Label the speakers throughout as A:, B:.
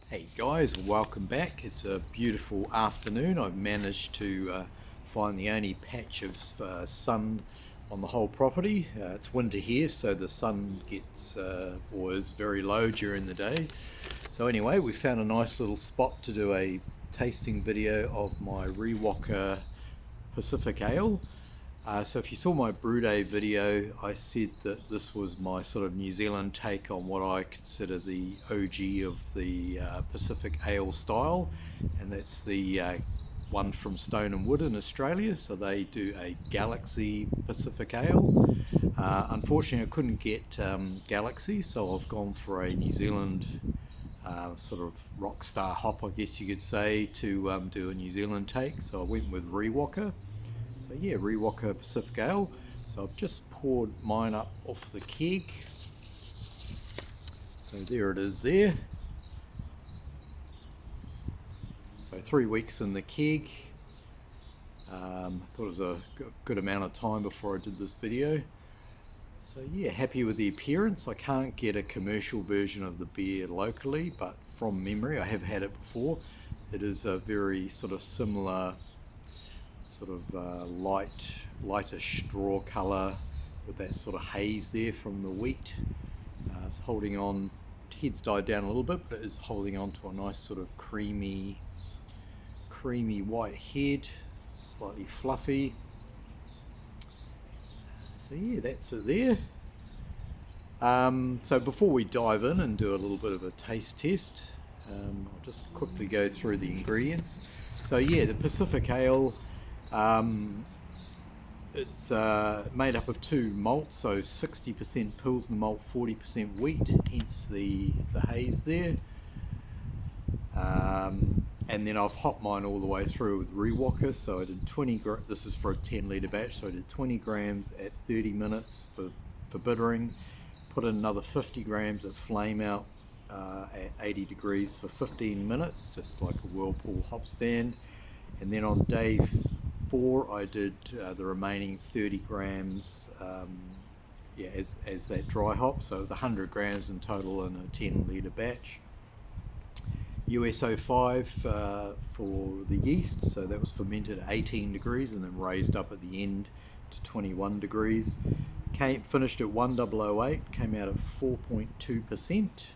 A: Hey guys, welcome back. It's a beautiful afternoon. I've managed to find the only patch of sun on the whole property. It's winter here, so the sun gets or is very low during the day. So anyway, we found a nice little spot to do a tasting video of my Riwaka Pacific Ale. So if you saw my brew day video, I said that this was my sort of New Zealand take on what I consider the OG of the Pacific Ale style, and that's the one from Stone and Wood in Australia. So they do a Galaxy Pacific Ale. Unfortunately I couldn't get Galaxy, so I've gone for a New Zealand sort of rock star hop, I guess you could say, to do a New Zealand take. So I went with Riwaka. So yeah, Riwaka Pacific Ale. So I've just poured mine up off the keg. So there it is there. So 3 weeks in the keg. I thought it was a good amount of time before I did this video. So yeah, happy with the appearance. I can't get a commercial version of the beer locally, but from memory, I have had it before. It is a very sort of similar sort of lighter straw colour with that sort of haze there from the wheat. It's holding on, head's died down a little bit, but it is holding on to a nice sort of creamy white head, slightly fluffy. So yeah, that's it there. So before we dive in and do a little bit of a taste test, I'll just quickly go through the ingredients. So yeah, the Pacific Ale, it's made up of two malts, so 60% Pilsner Malt, 40% wheat, hence the haze there. And then I've hopped mine all the way through with Riwaka, so I did 20 this is for a 10 litre batch, so I did 20 grams at 30 minutes for bittering, put in another 50 grams at flame out at 80 degrees for 15 minutes, just like a whirlpool hopstand. And then on day 4 I did the remaining 30 grams yeah, as that dry hop, so it was 100 grams in total in a 10 litre batch. US05 for the yeast, so that was fermented at 18 degrees and then raised up at the end to 21 degrees. Finished at 1008, came out at 4.2%.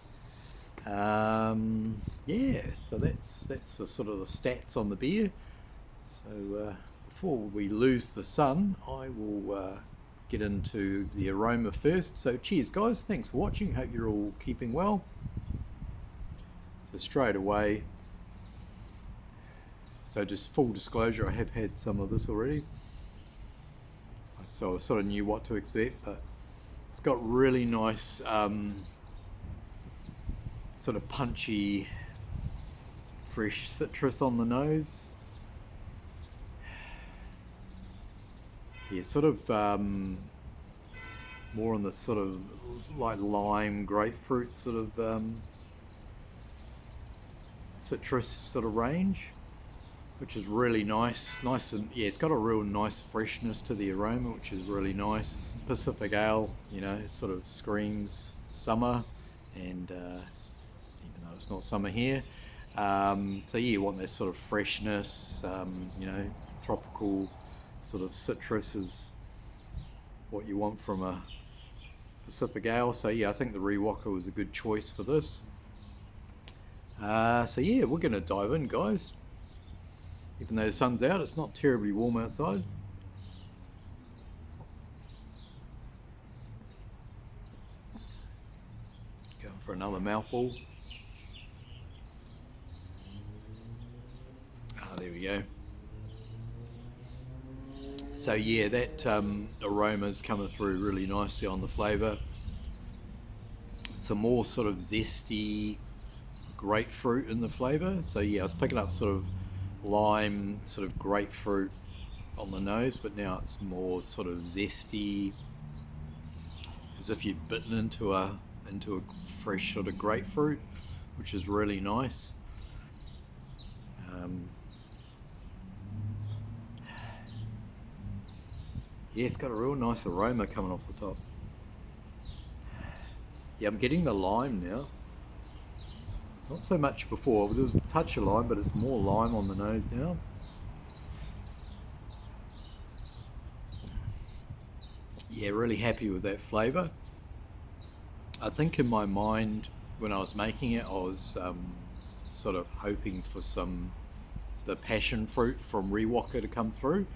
A: Yeah, so that's the sort of the stats on the beer. So before we lose the sun, I will get into the aroma first. So cheers guys, thanks for watching, hope you're all keeping well. So straight away, so just full disclosure, I have had some of this already, so I sort of knew what to expect, but it's got really nice sort of punchy fresh citrus on the nose. Yeah, sort of more on the sort of like lime, grapefruit sort of citrus sort of range, which is really nice and yeah, it's got a real nice freshness to the aroma, which is really nice. Pacific Ale, you know, it sort of screams summer, and even though it's not summer here, so yeah, you want that sort of freshness, you know, tropical sort of citrus is what you want from a Pacific Ale. So yeah, I think the Riwaka was a good choice for this. So yeah, we're going to dive in guys. Even though the sun's out, it's not terribly warm outside. Going for another mouthful. There we go. So yeah, that aroma's coming through really nicely on the flavour. Some more sort of zesty grapefruit in the flavour. So yeah, I was picking up sort of lime, sort of grapefruit on the nose, but now it's more sort of zesty, as if you'd bitten into a fresh sort of grapefruit, which is really nice. Yeah, it's got a real nice aroma coming off the top. Yeah, I'm getting the lime now. Not so much before. There was a touch of lime, but it's more lime on the nose now. Yeah, really happy with that flavour. I think in my mind, when I was making it, I was sort of hoping for the passion fruit from Riwaka to come through.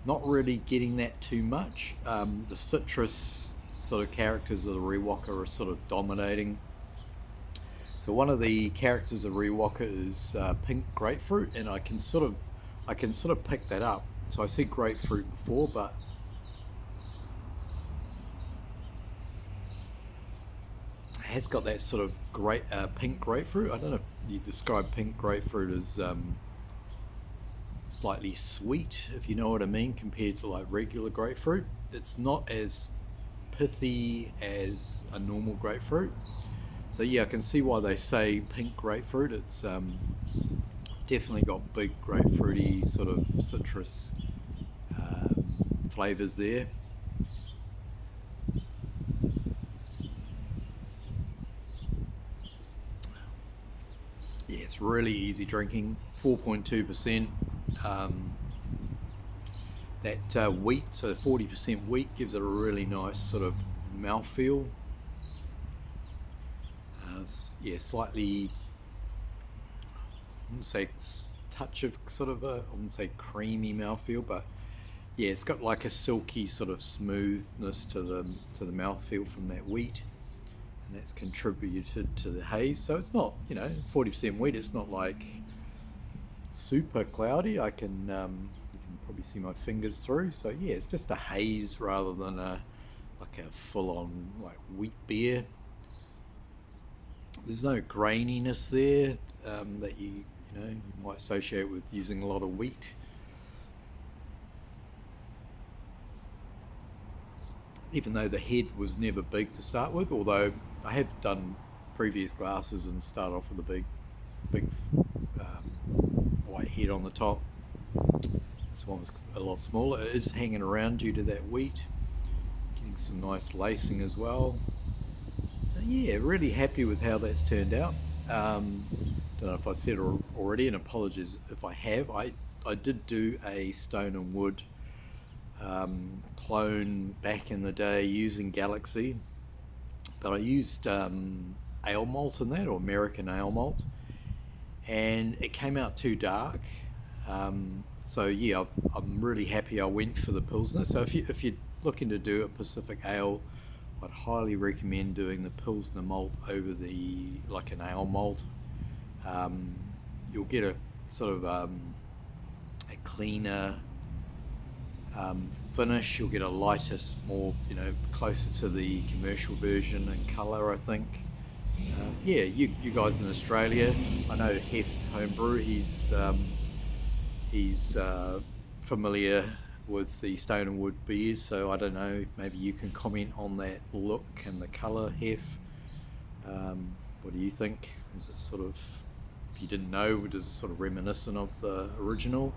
A: Not really getting that too much. The citrus sort of characters of the Riwaka are sort of dominating. So one of the characters of Riwaka is pink grapefruit, and I can sort of pick that up. So I said grapefruit before, but it has got that sort of pink grapefruit. I don't know if you describe pink grapefruit as slightly sweet, if you know what I mean, compared to like regular grapefruit. It's not as pithy as a normal grapefruit. So yeah, I can see why they say pink grapefruit. It's definitely got big grapefruity sort of citrus flavors there. Yeah, it's really easy drinking. 4.2%. That wheat, so 40% wheat, gives it a really nice sort of mouthfeel. Yeah, slightly, I wouldn't say it's touch of sort of I wouldn't say creamy mouthfeel, but yeah, it's got like a silky sort of smoothness to the mouthfeel from that wheat, and that's contributed to the haze. So it's not, 40% wheat. It's not like super cloudy. You can probably see my fingers through. So yeah, it's just a haze rather than like a full-on like wheat beer. There's no graininess there that you might associate with using a lot of wheat. Even though the head was never big to start with, although I have done previous glasses and start off with a big white head on the top. This one was a lot smaller. It is hanging around due to that wheat. Getting some nice lacing as well. So yeah, really happy with how that's turned out. Don't know if I said it already, and apologies if I have. I did do a Stone and Wood clone back in the day using Galaxy, but I used ale malt in that, or American ale malt, and it came out too dark. So yeah, I'm really happy I went for the Pilsner. So if you're looking to do a Pacific ale, I'd highly recommend doing the Pilsner malt over like an ale malt. You'll get a sort of a cleaner finish. You'll get a lighter, more closer to the commercial version in colour, I think. Yeah, you guys in Australia, I know Hef's homebrew. He's familiar with the Stone and Wood beers, so I don't know, maybe you can comment on that look and the colour, Hef. What do you think? Is it sort of, if you didn't know, is it sort of reminiscent of the original?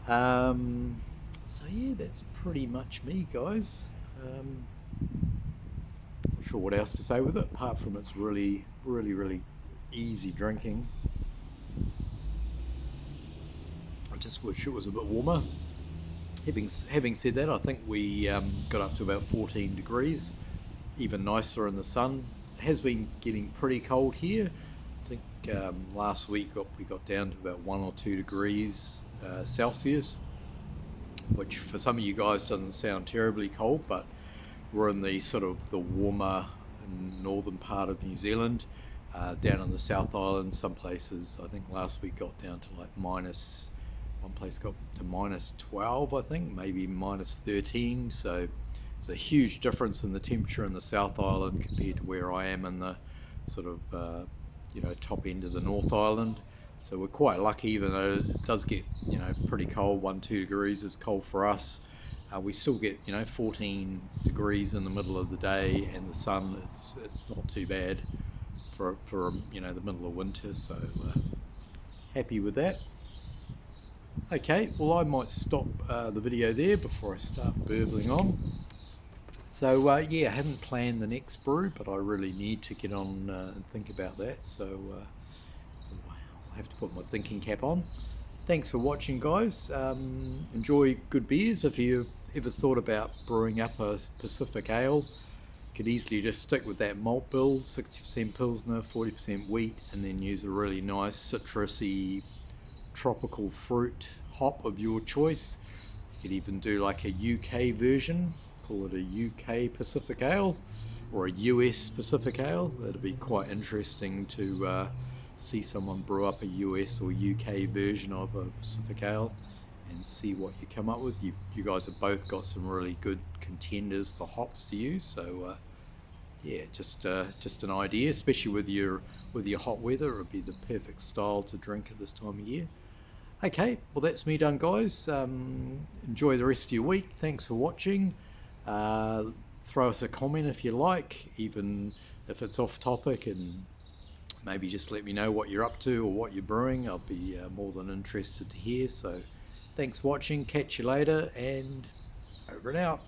A: So yeah, that's pretty much me, guys. Not sure what else to say with it, apart from it's really easy drinking. I just wish it was a bit warmer. Having said that, I think we got up to about 14 degrees, even nicer in the sun. It has been getting pretty cold here. I think last week we got down to about 1 or 2 degrees Celsius, which for some of you guys doesn't sound terribly cold, but we're in the sort of the warmer northern part of New Zealand. Down in the South Island, some places, I think last week got down to like minus, one place got to minus 12, I think, maybe minus 13. So it's a huge difference in the temperature in the South Island compared to where I am in the sort of top end of the North Island. So we're quite lucky, even though it does get pretty cold. 1-2 degrees is cold for us. We still get 14 degrees in the middle of the day, and the sun, it's not too bad for the middle of winter. So happy with that. Okay, well, I might stop the video there before I start burbling on. So yeah, I haven't planned the next brew, but I really need to get on and think about that. So I'll have to put my thinking cap on. Thanks for watching, guys. Enjoy good beers. If you've ever thought about brewing up a Pacific Ale, you could easily just stick with that malt bill, 60% Pilsner, 40% wheat, and then use a really nice citrusy tropical fruit hop of your choice. You could even do like a UK version, call it a UK Pacific Ale or a US Pacific Ale. That'd be quite interesting to see someone brew up a US or UK version of a Pacific Ale and see what you come up with. You guys have both got some really good contenders for hops to use, so yeah, just an idea, especially with your hot weather. It would be the perfect style to drink at this time of year. Okay, well that's me done, guys. Enjoy the rest of your week. Thanks for watching. Throw us a comment if you like, even if it's off topic, and maybe just let me know what you're up to or what you're brewing. I'll be more than interested to hear. So thanks for watching. Catch you later, and over and out.